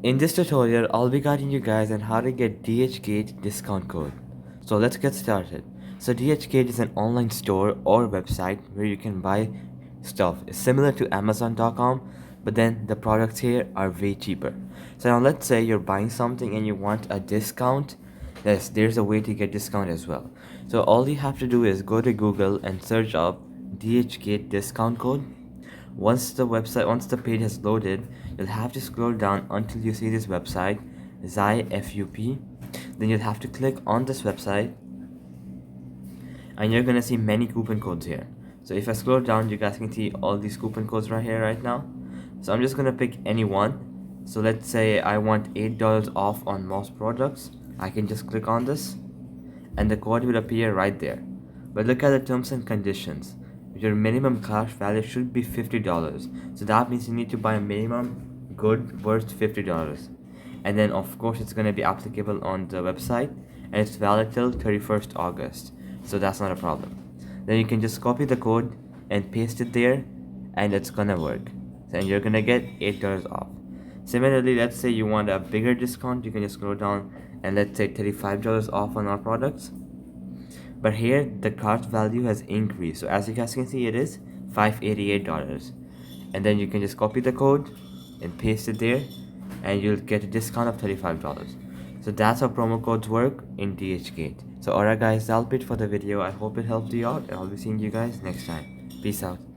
In this tutorial, I'll be guiding you guys on how to get DHgate discount code. So let's get started. So DHgate is an online store or website where you can buy stuff. It's similar to Amazon.com, but then the products here are way cheaper. So now let's say you're buying something and you want a discount. There's a way to get discount as well. So all you have to do is go to Google and search up DHgate discount code. Once the page has loaded, you'll have to scroll down until you see this website, XIFUP. Then you'll have to click on this website, and you're gonna see many coupon codes here. So if I scroll down, you guys can see all these coupon codes right here right now. So I'm just gonna pick any one. So let's say I want $8 off on most products. I can just click on this, and the code will appear right there. But look at the terms and conditions. Your minimum cash value should be $50. So that means you need to buy a minimum good worth $50. And then of course it's going to be applicable on the website, and it's valid till 31st August. So that's not a problem. Then you can just copy the code and paste it there, and it's gonna work. Then you're gonna get $8 off. Similarly, let's say you want a bigger discount, you can just scroll down and let's say $35 off on our products. But here the cart value has increased, so as you guys can see it is $588. And then you can just copy the code and paste it there, and you'll get a discount of $35. So that's how promo codes work in DHgate. So alright guys, that'll be it for the video. I hope it helped you out, and I'll be seeing you guys next time. Peace out.